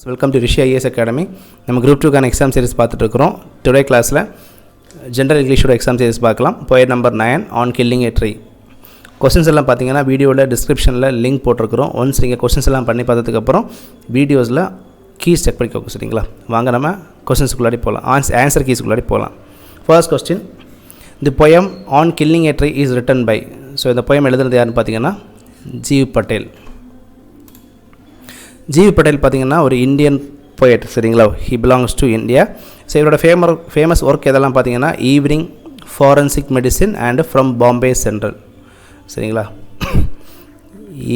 Welcome to Rishi IAS Academy. நம்ம group 2 கான exam series பார்த்துட்டு இருக்கோம். டுடே கிளாஸில் ஜென்ரல் இங்கிலீஷோட எக்ஸாம் சீரிஸ் பார்க்கலாம். Poet number 9 on killing a tree. Questions எல்லாம் பார்த்தீங்கன்னா வீடியோவில் டிஸ்கிரிப்ஷனில் லிங்க் போட்டிருக்கிறோம். ஒன்ஸ் நீங்கள் கொஸ்டின்ஸ் எல்லாம் பண்ணி பார்த்ததுக்கப்புறம் வீடியோஸில் கீஸ் செக் பண்ணிக்கோங்க, சரிங்களா? வாங்க நம்ம கொஸ்டின்ஸுக்குள்ளாடி போகலாம், ஆன்சர் கீஸுக்குள்ளாடி போகலாம். First question, the poem on killing a tree is written by. So இந்த poem எழுதுனது யாருன்னு பார்த்தீங்கன்னா ஜீவ் பட்டேல். ஜீவ் பட்டேல் பார்த்தீங்கன்னா ஒரு இந்தியன் போயட், சரிங்களா? He belongs to India. So இவரோட ஃபேமஸ் ஒர்க் எதெல்லாம் பார்த்தீங்கன்னா evening, forensic medicine and from Bombay central, சரிங்களா?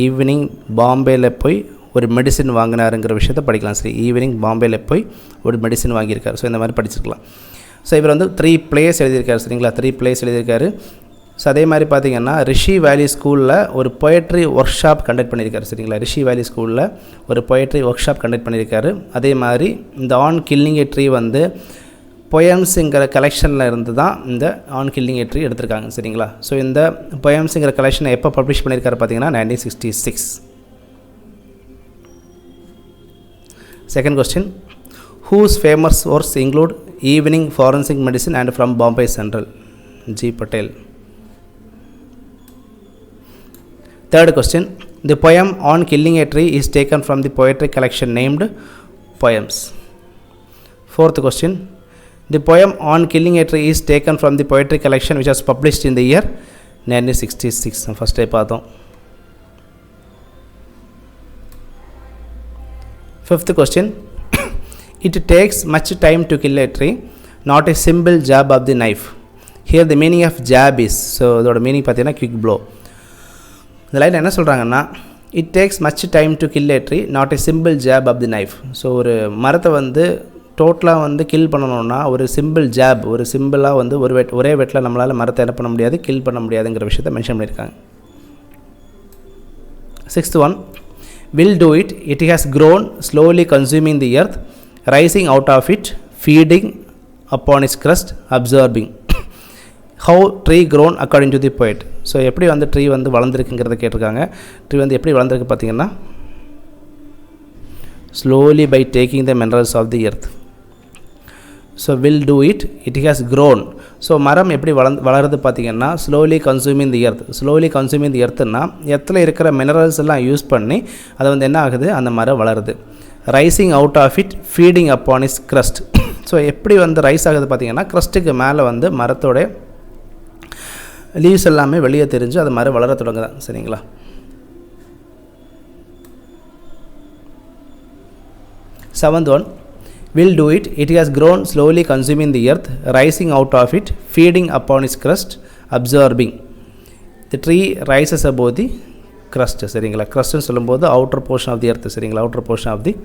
ஈவினிங் பாம்பேயில் போய் ஒரு மெடிசின் வாங்கினாருங்கிற விஷயத்தை படிக்கலாம். சரி, ஈவினிங் பாம்பேயில் போய் ஒரு மெடிசின் வாங்கியிருக்காரு. ஸோ இந்த மாதிரி படிச்சிருக்கலாம். ஸோ இவர் வந்து 3 plays எழுதியிருக்காரு, சரிங்களா? 3 plays எழுதியிருக்காரு. ஸோ அதே மாதிரி பார்த்தீங்கன்னா ரிஷி வேலி ஸ்கூலில் ஒரு பொயட்ரி ஒர்க் ஷாப் கண்டக்ட் பண்ணியிருக்காரு, சரிங்களா? ரிஷி வேலி ஸ்கூலில் ஒரு பொயட்ரி ஒர்க் ஷாப் கண்டக்ட் பண்ணியிருக்காரு. அதே மாதிரி இந்த ஆன் கில்லிங் ஏ ட்ரீ வந்து பொயம்ஸுங்கிற கலெக்ஷனில் இருந்து தான் இந்த ஆன் கில்லிங் ஏ ட்ரீ எடுத்திருக்காங்க, சரிங்களா? ஸோ இந்த பொயம்ஸுங்கிற கலெக்ஷனை எப்போ பப்ளிஷ் பண்ணியிருக்காரு பார்த்தீங்கன்னா 1966. Second question, whose famous works include evening, forensic medicine and from Bombay Central? G Patel. Third question, the poem on killing a tree is taken from the poetry collection named Poems. Fourth question, the poem on killing a tree is taken from the poetry collection which was published in the year 1966. First day பார்த்தோம். Fifth question, it takes much time to kill a tree, not a simple jab of the knife. Here the meaning of jab is, so அதோட meaning பார்த்தீங்கன்னா quick blow. இந்த line என்ன சொல்கிறாங்கன்னா, it takes much time to kill a tree, not a simple job of the knife. So ஒரு மரத்தை வந்து டோட்டலாக வந்து கில் பண்ணணும்னா ஒரு சிம்பிள் ஜாப், ஒரு சிம்பிளாக வந்து ஒரே வெட்டில் நம்மளால் மரத்தை என்ன பண்ண முடியாது, கில் பண்ண முடியாதுங்கிற விஷயத்தை மென்ஷன் பண்ணியிருக்காங்க. Sixth one, will do it, it has grown slowly consuming the earth, rising out of it, feeding upon its crust, absorbing. How tree grown according to the poet. So எப்படி வந்து tree வந்து வளர்ந்துருக்குங்கிறத கேட்டிருக்காங்க. Tree வந்து எப்படி வளர்ந்துருக்கு பார்த்தீங்கன்னா slowly by taking the minerals of the earth. So will do it, it has grown. So மரம் எப்படி வளருது பார்த்தீங்கன்னா slowly consuming the earth. Slowly consuming the எர்த்துன்னா எர்த்தில் இருக்கிற மினரல்ஸ் எல்லாம் யூஸ் பண்ணி அது வந்து என்ன ஆகுது, அந்த மரம் வளருது. Rising out of it, feeding upon its crust. So எப்படி வந்து ரைஸ் ஆகுது பார்த்தீங்கன்னா க்ரஸ்ட்டுக்கு மேலே வந்து மரத்தோட லீவ்ஸ் எல்லாமே வெளியே தெரிஞ்சு அது மாதிரி வளர தொடங்குதான், சரிங்களா? Seventh one, will do it, it has grown slowly consuming the earth, rising out of it, feeding upon its crust, absorbing. The tree rises above the crust, சரிங்களா? crustன்னு சொல்லும்போது outer portion of the earth, சரிங்களா? Outer portion of the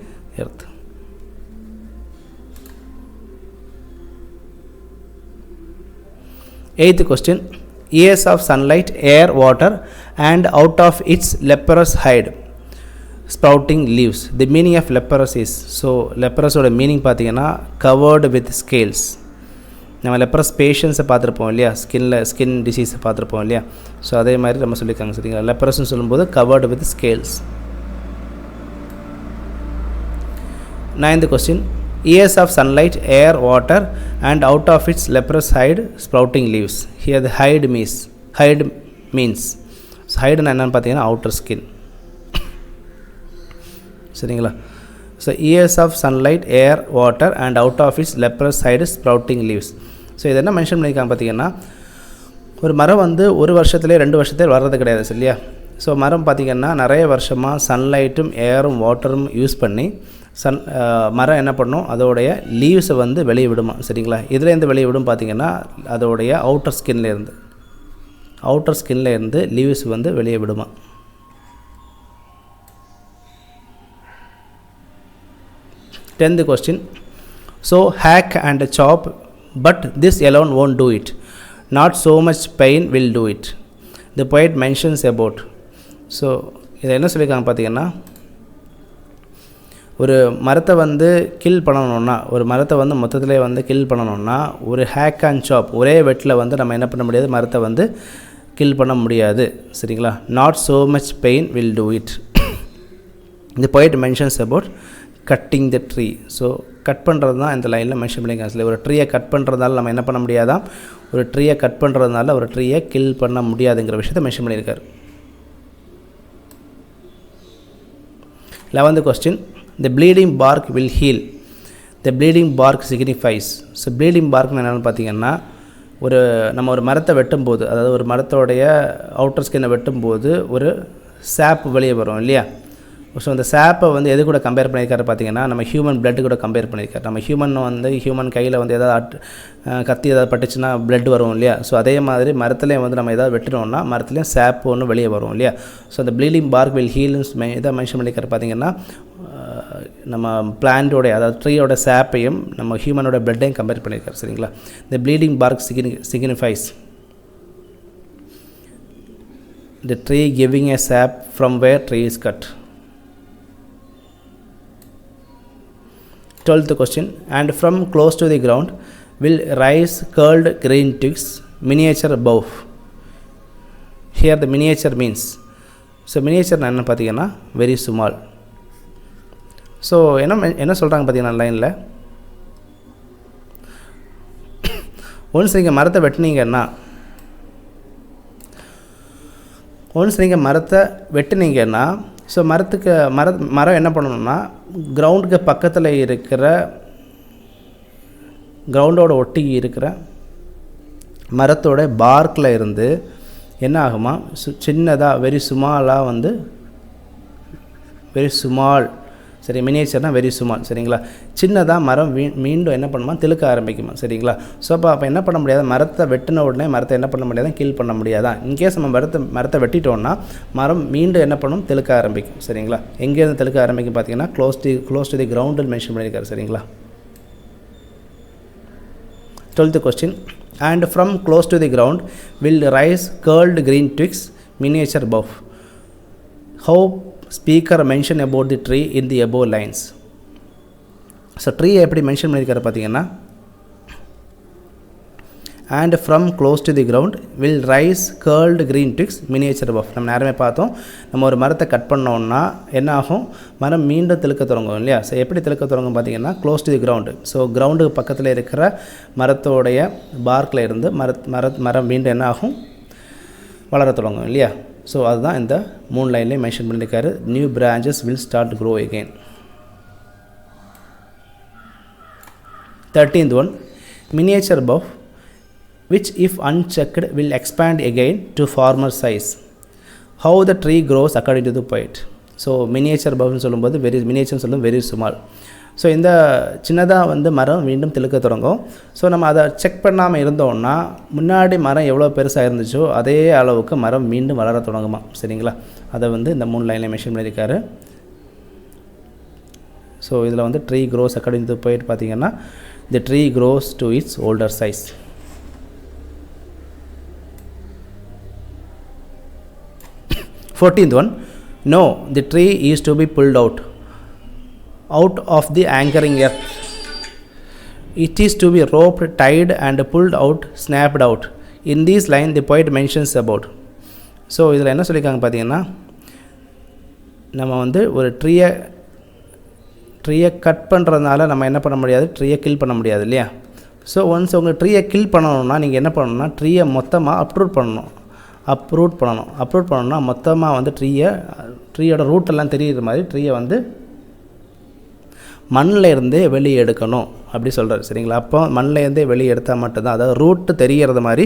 earth. Eighth question, years of sunlight, air, water and out of its leprous hide sprouting leaves. The meaning of leprous is, so leprous ஓட meaning பார்த்தீங்கன்னா covered with scales. நம்ம leprous patients பார்த்துருப்போம் இல்லையா, skin டிசீஸை பார்த்துருப்போம் இல்லையா? So அதே மாதிரி நம்ம சொல்லியிருக்காங்க, சரிங்களா? leprosன்னு சொல்லும்போது covered with scales. Ninth question, years of sunlight, air, water and out of its leprous hide sprouting leaves. Here the hide means, so hide என்னன்னு பார்த்தீங்கன்னா outer skin, சரிங்களா? So years of sunlight, air, water and out of its leprous hide sprouting leaves. So இது என்ன mention பண்ணியிருக்காங்க பார்த்தீங்கன்னா, ஒரு மரம் வந்து ஒரு வருஷத்துலேயே 2 வருஷத்துலேயே வர்றது கிடையாது, சரியா? ஸோ மரம் பார்த்திங்கன்னா நிறைய வருஷமாக சன்லைட்டும் ஏரும் வாட்டரும் யூஸ் பண்ணி மரம் என்ன பண்ணும், அதோடைய லீவ்ஸை வந்து வெளியே விடுமா, சரிங்களா? இதுலேருந்து வெளியே விடும் பார்த்திங்கன்னா அதோடைய அவுட்டர் ஸ்கின்ல இருந்து லீவ்ஸ் வந்து வெளியே விடுமா. Tenth question, so hack and chop but this alone won't do it, not so much pain will do it, the poet mentions about. So இதை என்ன சொல்லியிருக்காங்க பார்த்தீங்கன்னா, ஒரு மரத்தை வந்து கில் பண்ணணுன்னா, ஒரு மரத்தை வந்து மொத்தத்திலே வந்து கில் பண்ணணுன்னா ஒரு ஹேக் அண்ட் சாப், ஒரே வெட்டில் வந்து நம்ம என்ன பண்ண முடியாது, மரத்தை வந்து கில் பண்ண முடியாது, சரிங்களா? Not so much pain will do it. The poet mentions about cutting the tree. So cut பண்ணுறது தான் இந்த லைனில் மென்ஷன் பண்ணியிருக்காங்க. ஒரு ட்ரீயை கட் பண்ணுறதுனால நம்ம என்ன பண்ண முடியாதான், ஒரு ட்ரீயை கட் பண்ணுறதுனால ஒரு ட்ரீயை கில் பண்ண முடியாதுங்கிற விஷயத்தை மென்ஷன் பண்ணியிருக்காரு. 11th question, the bleeding bark will heal. The bleeding bark signifies. So bleeding பார்க்னு என்னென்னு பார்த்தீங்கன்னா, நம்ம ஒரு மரத்தை வெட்டும்போது, அதாவது ஒரு மரத்தோடைய அவுட்டர் ஸ்கின்னை வெட்டும்போது ஒரு சாப் வெளியே வரும் இல்லையா. ஸோ அந்த சாப்பை வந்து எது கூட கம்பேர் பண்ணியிருக்காரு பார்த்தீங்கன்னா, நம்ம ஹியூமன் பிளட்டு கூட கம்பேர் பண்ணியிருக்காரு. நம்ம ஹியூமன் கையில் வந்து எதாவது கத்தி எதாவது பட்டுச்சுன்னா பிளட் வரும் இல்லையா. ஸோ அதே மாதிரி மரத்துலேயும் வந்து நம்ம எதாவது வெட்டினோம்னா மரத்துலேயும் சாப்பு ஒன்று வெளியே வரும் இல்லையா. ஸோ அந்த ப்ளீடிங் பார்க் வில் ஹீல்னு இதை மென்ஷன் பண்ணியிருக்காரு பார்த்தீங்கன்னா, நம்ம பிளான்ட்டோடைய அதாவது ட்ரீயோட சாப்பையும் நம்ம ஹியூமனோட பிளட்டையும் கம்பேர் பண்ணியிருக்காரு. சரிங்களா. இந்த bleeding bark signifies the tree giving a sap from where tree is cut. 12th question, and from close to the ground will rise curled green twigs, miniature above. Here the miniature means, so miniature என்ன பார்த்தீங்கன்னா very small. So என்ன சொல்கிறாங்க பார்த்தீங்கன்னா லைனில், once நீங்கள் மரத்தை வெட்டினீங்கன்னா so மரம் என்ன பண்ணணும்னா கிரவுண்டுக்கு பக்கத்தில் இருக்கிற கிரவுண்டோட ஒட்டி இருக்கிற மரத்தோட பார்க்கில் இருந்து என்ன ஆகுமா, சின்னதாக வெரி ஸ்மால் சரி, மினியேச்சர்னால் வெரி ஸ்மால். சரிங்களா. சின்னதாக மரம் மீண்டும் என்ன பண்ணுமா, திலுக்க ஆரம்பிக்குமா. சரிங்களா. ஸோ அப்போ என்ன பண்ண முடியாது, மரத்தை வெட்டின உடனே மரத்தை என்ன பண்ண முடியாதான், கில் பண்ண முடியாதான். இன்கேஸ் நம்ம மரத்தை வெட்டிட்டோம்னா மரம் மீண்டும் என்ன பண்ணும், திலுக்க ஆரம்பிக்கும். சரிங்களா. எங்கேருந்து திலுக்க ஆரம்பிக்கும் பார்த்தீங்கன்னா க்ளோஸ் டு தி கிரவுண்டில் மென்ஷன் பண்ணியிருக்காரு. சரிங்களா. 12th question, and from close to the ground will rise curled green twigs, miniature above. How speaker mention about the tree in the above lines. So ட்ரீயை எப்படி மென்ஷன் பண்ணியிருக்காரு பார்த்தீங்கன்னா, and from close to the ground will rise curled green twigs, miniature above. நம்ம நேரமே பார்த்தோம், நம்ம ஒரு மரத்தை கட் பண்ணோம்னா என்ன ஆகும், மரம் மீண்டும் திலுக்க தொடங்கும் இல்லையா. ஸோ எப்படி திலுக்க தொடங்கும் பார்த்தீங்கன்னா, close to the ground. So கிரவுண்டுக்கு பக்கத்தில் இருக்கிற மரத்தோடைய பார்க்கில் இருந்து மரம் மீண்டும் என்ன ஆகும், வளர தொடங்கும் இல்லையா. ஸோ அதுதான் இந்த 3 லைன்லேயும் மென்ஷன் பண்ணியிருக்காரு. New branches will start grow again. 13th one, miniature above, which if unchecked will expand again to former size. How the tree grows according to the poet. So miniature அபவ்னு சொல்லும்போது மினியேச்சர்னு சொல்லும் very small. So இந்த சின்னதாக வந்து மரம் மீண்டும் திலுக்க தொடங்கும். ஸோ நம்ம அதை செக் பண்ணாமல் இருந்தோம்னா முன்னாடி மரம் எவ்வளோ பெருசாக இருந்துச்சோ அதே அளவுக்கு மரம் மீண்டும் வளர தொடங்குமா. சரிங்களா. அதை வந்து இந்த 3 லைனில் மென்ஷன் பண்ணியிருக்காரு. ஸோ இதில் வந்து tree cross according to poet பார்த்தீங்கன்னா, the tree grows to its older size. 14th one, no, the tree is to be pulled out of the anchoring earth. It is to be roped, tied and pulled out, snapped out. In this line the poet mentions about. So இதில் என்ன சொல்லியிருக்காங்க பார்த்தீங்கன்னா, நம்ம வந்து ஒரு ட்ரீயை cut பண்ணுறதுனால நம்ம என்ன பண்ண முடியாது, ட்ரீயை கில் பண்ண முடியாது இல்லையா. ஸோ ஒன்ஸ் உங்கள் ட்ரீயை கில் பண்ணணும்னா நீங்கள் என்ன பண்ணணும்னா ட்ரீயை மொத்தமாக அப்ரூட் பண்ணணும்னா மொத்தமாக வந்து ட்ரீயோட ரூட்டெல்லாம் தெரிகிற மாதிரி ட்ரீயை வந்து மண்ணில் இருந்தே வெளியே எடுக்கணும் அப்படி சொல்கிறார். சரிங்களா. அப்போ மண்ணில் இருந்தே வெளியே எடுத்தால் மட்டும்தான், அதாவது ரூட்டு தெரிகிறது மாதிரி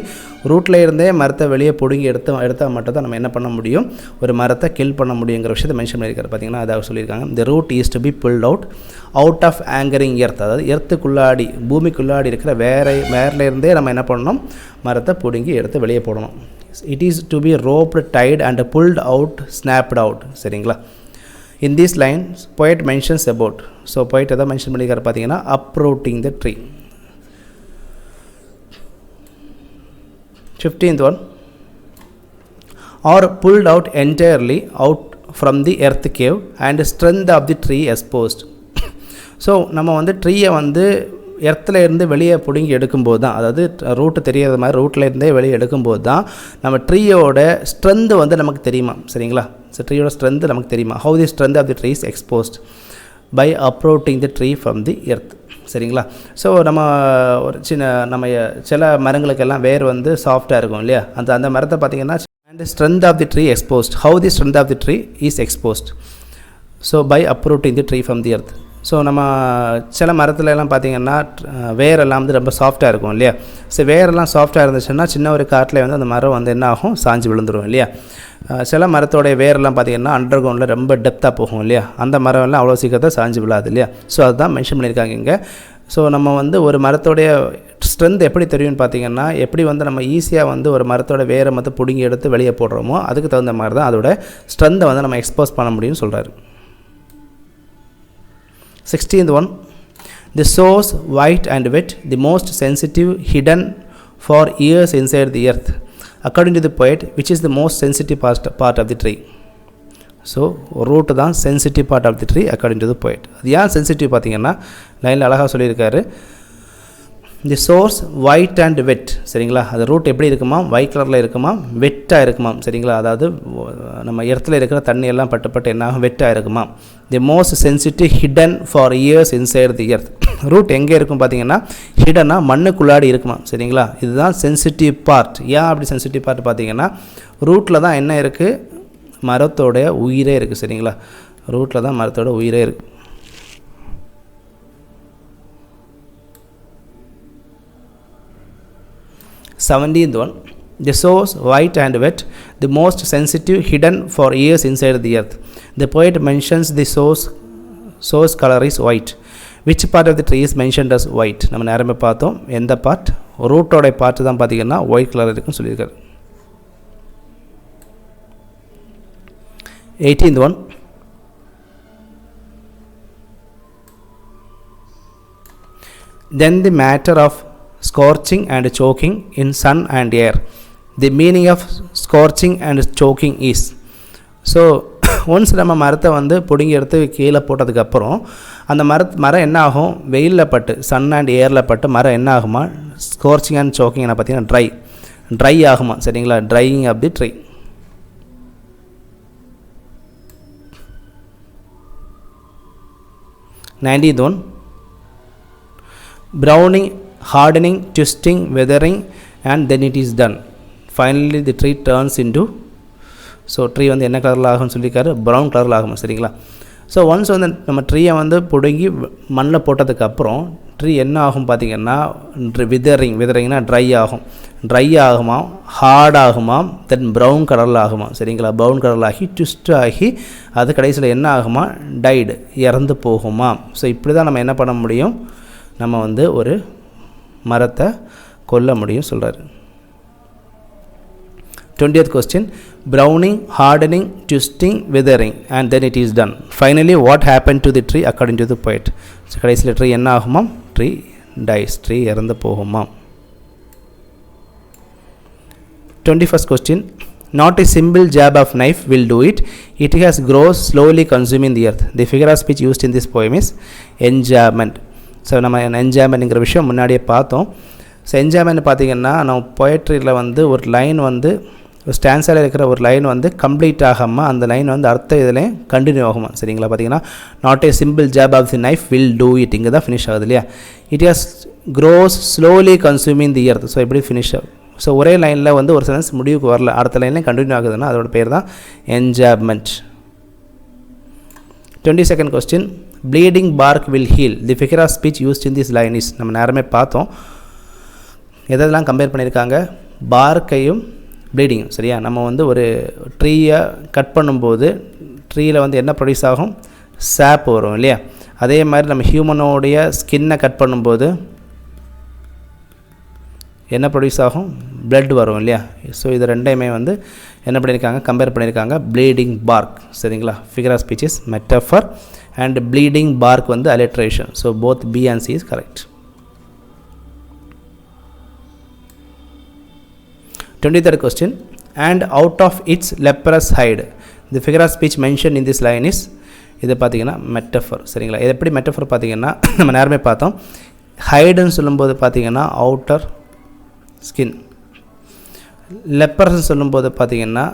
ரூட்டில் இருந்தே மரத்தை வெளியே பிடுங்கி எடுத்தால் மட்டும்தான் நம்ம என்ன பண்ண முடியும், ஒரு மரத்தை கில் பண்ண முடியுங்கிற விஷயத்தை மென்ஷன் பண்ணியிருக்காரு. பார்த்தீங்கன்னா அதாவது சொல்லியிருக்காங்க, the root is to be pulled out of anchoring earth. அதாவது எர்த்துக்குள்ளாடி பூமிக்குள்ளாடி இருக்கிற வேர்லேருந்தே நம்ம என்ன பண்ணணும், மரத்தை பிடுங்கி எடுத்து வெளியே போடணும். It is to be roped, tied and pulled out, snapped out. சரிங்களா. In these lines poet mentions about. So poet எதை மென்ஷன் பண்ணியிருக்காரு பார்த்தீங்கன்னா, uprooting the tree. 15th one, or pulled out entirely out from the earth cave and strength of the tree exposed. So நம்ம வந்து ட்ரீயை வந்து எர்த்தில் இருந்து வெளியே பிடுங்கி எடுக்கும்போது தான், அதாவது ரூட்டு தெரியாத மாதிரி ரூட்டில் இருந்தே வெளியே எடுக்கும்போது தான் நம்ம ட்ரீயோட ஸ்ட்ரென்த்து வந்து நமக்கு தெரியுமா. சரிங்களா. ஸோ ட்ரீயோட ஸ்ட்ரென்த்து நமக்கு தெரியுமா. How the strength of the tree is exposed. by uprooting the tree from the earth. சரிங்களா? ஸோ நம்ம ஒரு சில மரங்களுக்கெல்லாம் வேர் வந்து சாஃப்டாக இருக்கும் இல்லையா, அந்த மரத்தை பார்த்திங்கன்னா and the strength of the tree exposed. How the strength of the tree is exposed? So by uprooting the tree from the earth. So நம்ம சில மரத்துலலாம் பார்த்திங்கன்னா வேரெல்லாம் வந்து ரொம்ப சாஃப்டாக இருக்கும் இல்லையா. ஸோ வேரெல்லாம் சாஃப்டாக இருந்துச்சுன்னா சின்ன ஒரு காட்டில் வந்து அந்த மரம் வந்து என்ன ஆகும், சாஞ்சு விழுந்துடும் இல்லையா. சில மரத்தோடைய வேரெல்லாம் பார்த்திங்கன்னா அண்டர் கிரவுண்டில் ரொம்ப டெப்த்தாக போகும் இல்லையா, அந்த மரம் எல்லாம் அவ்வளோ சீக்கிரத்தை சாஞ்சு விழாது இல்லையா. ஸோ அதுதான் மென்ஷன் பண்ணியிருக்காங்க இங்கே. ஸோ நம்ம வந்து ஒரு மரத்தோடைய ஸ்ட்ரென்த் எப்படி தெரியும்னு பார்த்திங்கன்னா, எப்படி வந்து நம்ம ஈஸியாக வந்து ஒரு மரத்தோட வேரை மற்ற பிடுங்கி எடுத்து வெளியே போடுறோமோ அதுக்கு தகுந்த மாதிரி தான் அதோட ஸ்ட்ரென்த்தை வந்து நம்ம எக்ஸ்போஸ் பண்ண முடியும்னு சொல்கிறாரு. 16th one, the source white and wet, the most sensitive, hidden for years inside the earth, according to the poet, which is the most sensitive part of the tree. So root தான் sensitive part of the tree according to the poet. அது ஏன் sensitive பார்த்திங்கன்னா லைனில் அழகாக சொல்லியிருக்காரு, the source white and wet. சரிங்களா? அது root எப்படி இருக்குமா, ஒயிட் கலரில் இருக்குமா, வெட்டாக இருக்குமா. சரிங்களா? அதாவது நம்ம இடத்துல இருக்கிற தண்ணியெல்லாம் பட்டு என்னாகும், வெட்டாக இருக்குமா. The most sensitive hidden for years inside the earth. Root எங்கே இருக்கும் பார்த்திங்கன்னா ஹிடனாக மண்ணுக்குள்ளாடி இருக்குமா. சரிங்களா? இதுதான் சென்சிட்டிவ் பார்ட். ஏன் அப்படி சென்சிட்டிவ் பார்ட் பார்த்திங்கன்னா ரூட்டில் தான் என்ன இருக்குது, மரத்தோடைய உயிரே இருக்குது. சரிங்களா? ரூட்டில் தான் மரத்தோட உயிரே இருக்குது. 17th one, the source white and wet, the most sensitive, hidden for years inside the earth. The poet mentions the source color is white. Which part of the tree is mentioned as white? நம்ம நேரமே பார்த்தோம். எந்த part, ரூட்டோட part தான் பார்த்திங்கன்னா white colour இருக்குன்னு சொல்லியிருக்காரு. 18th one, then the matter of scorching and choking in sun and air. The meaning of scorching and choking is, so once நம்ம மரத்தை வந்து பிடுங்கி எடுத்து கீழே போட்டதுக்கப்புறம் அந்த மரம் என்ன ஆகும், வெயிலில் பட்டு சன் அண்ட் ஏரில் பட்டு மரம் என்ன ஆகுமா, ஸ்கோர்ச்சிங் அண்ட் சோக்கிங் என்ன பார்த்தீங்கன்னா ட்ரை ஆகுமா. சரிங்களா? Drying of the tree. 19th one, browning, hardening, twisting, weathering, and then it is done. Finally the tree turns into, so tree வந்து என்ன கலரில் ஆகும்னு சொல்லியிருக்காரு, ப்ரௌன் கலரில் ஆகும். சரிங்களா? ஸோ ஒன்ஸ் வந்து நம்ம ட்ரீயை வந்து பிடுங்கி மண்ணில் போட்டதுக்கப்புறம் ட்ரீ என்ன ஆகும் பார்த்திங்கன்னா விதரிங்னா ட்ரை ஆகுமா, ஹார்ட் ஆகுமா, தென் ப்ரௌன் கலரில் ஆகுமா. சரிங்களா? ப்ரௌன் கலரில் ஆகி ட்விஸ்ட் ஆகி அது கடைசியில் என்ன ஆகுமா, டைடு, இறந்து போகுமா. ஸோ இப்படி தான் நம்ம என்ன பண்ண முடியும், நம்ம வந்து ஒரு மரத்தை கொல்ல முடியும் சொல்கிறாரு. 20th question, browning, hardening, twisting, weathering, and then it is done. Finally what happened to the tree according to the poet? So கடைசியில் ட்ரீ என்ன ஆகுமா, ட்ரீ டைஸ், ட்ரீ இறந்து போகுமா. 21st question, not a simple jab of knife will do it, it has grows slowly consuming the earth. The figure of speech used in this poem is enjambment. So நம்ம என்ஜாய்மெண்ட்ங்கிற விஷயம் முன்னாடியே பார்த்தோம். So enjoyment பார்த்திங்கன்னா நம்ம போயட்ரியில் வந்து ஒரு line வந்து ஸ்டான்ஸால் இருக்கிற ஒரு லைன் வந்து கம்ப்ளீட் ஆகாமல் அந்த லைன் வந்து அடுத்த இதுலேயும் கண்டினியூ ஆகுமா. சரிங்களா? பார்த்திங்கன்னா not a simple job of the knife will do it, இங்கே தான் ஃபினிஷ் ஆகுது இல்லையா. It has grows slowly consuming the earth. So எப்படி ஃபினிஷ் ஆகும். ஸோ ஒரே லைனில் வந்து ஒரு சென்ஸ் முடிவுக்கு வரல, அடுத்த லைன்லேயும் கண்டினியூ ஆகுதுன்னா அதோட பேர் தான் என்ஜாப்மெண்ட். 22nd question, bleeding bark will heal. The figure of speech used in this line is, நம்ம நேரமே பார்த்தோம் எதெல்லாம் கம்பேர் பண்ணியிருக்காங்க, பார்க்கையும் ப்ளீடிங்கும். சரியா? நம்ம வந்து ஒரு ட்ரீயை கட் பண்ணும்போது ட்ரீயில் வந்து என்ன ப்ரொடியூஸ் ஆகும், சாப் வரும் இல்லையா. அதே மாதிரி நம்ம ஹியூமனோடைய ஸ்கின்னை கட் பண்ணும்போது என்ன ப்ரொடியூஸ் ஆகும், பிளட் வரும் இல்லையா. ஸோ இது ரெண்டையுமே வந்து என்ன பண்ணியிருக்காங்க, கம்பேர் பண்ணியிருக்காங்க, ப்ளீடிங் பார்க். சரிங்களா? Figure of speech is metaphor and bleeding park வந்து alliteration. So both B and C is correct. 23rd question, and out of its leprous hide. The figure of speech mentioned in this line is, இது பார்த்திங்கன்னா metaphor. சரிங்களா? இது எப்படி metaphor பார்த்திங்கன்னா நம்ம நேரமே பார்த்தோம், ஹைடுன்னு சொல்லும்போது பார்த்திங்கன்னா அவுட்டர் ஸ்கின், லெப்பர்ஸ்ன்னு சொல்லும்போது பார்த்திங்கன்னா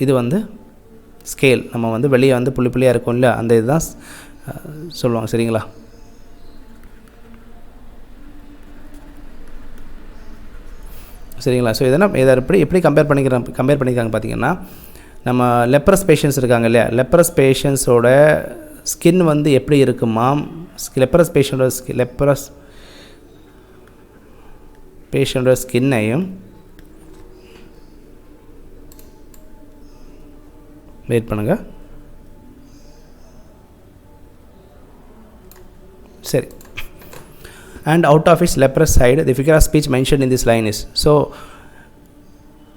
இது வந்து ஸ்கேல், நம்ம வந்து வெளியே வந்து புள்ளி புள்ளியாக இருக்கும் இல்லையா, அந்த இதுதான் சொல்லுவாங்க. சரிங்களா? சரிங்களா? ஸோ இதை எப்படி கம்பேர் பண்ணிக்கிறாங்க பார்த்தீங்கன்னா, நம்ம லெப்ரஸ் பேஷண்ட்ஸ் இருக்காங்க இல்லையா, லெப்ரஸ் பேஷண்ட்ஸோட ஸ்கின் வந்து எப்படி இருக்குமா, லெப்ரஸ் பேஷண்ட்டோட ஸ்கின்னையும் வெயிட் பண்ணுங்கள். சரி. And out of its leprous side the figure of speech mentioned in this line is. So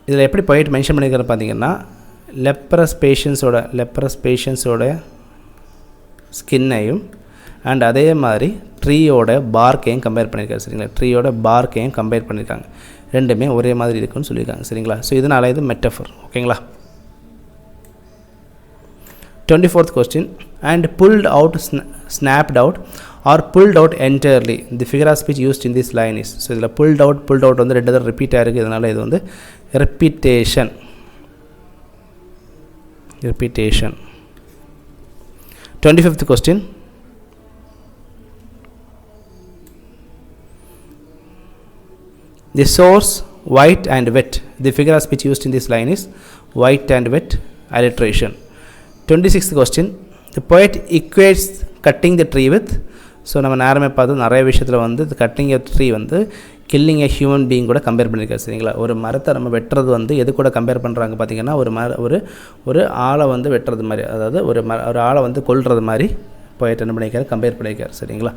இதில் எப்படி போயிட்டு மென்ஷன் பண்ணிக்கிறது பார்த்தீங்கன்னா, லெப்ரஸ் பேஷண்ட்ஸோட ஸ்கின்னையும் அண்ட் அதே மாதிரி ட்ரீயோட பார்க்கையும் கம்பேர் பண்ணியிருக்காரு. சரிங்களா? ட்ரீயோட பார்க்கையும் கம்பேர் பண்ணியிருக்காங்க. ரெண்டுமே ஒரே மாதிரி இருக்குன்னு சொல்லியிருக்காங்க. சரிங்களா? ஸோ இதனால் இது மெட்டஃபர். ஓகேங்களா? 24th question. And pulled out, snapped out or pulled out entirely. The figure of speech used in this line is. So இதில் pulled out வந்து ரெண்டு தடவை ரிப்பீட் ஆகிருக்கு. இதனால் இது வந்து repetition. 25th question. The source white and wet. The figure of speech used in this line is white and wet alliteration. 26th question. The poet equates cutting the tree with. So நம்ம நேரமே பார்த்து நிறைய விஷயத்தில் வந்து cutting எ tree வந்து killing எ human being கூட compare பண்ணியிருக்காரு. சரிங்களா? ஒரு மரத்தை நம்ம வெட்டுறது வந்து எது கூட கம்பேர் பண்ணுறாங்க பார்த்திங்கன்னா, ஒரு ஆளை வந்து வெட்டுறது மாதிரி, அதாவது ஒரு ஆளை வந்து கொல்றது மாதிரி போயிட்டு என்ன பண்ணியிருக்காரு, கம்பேர் பண்ணியிருக்காரு. சரிங்களா?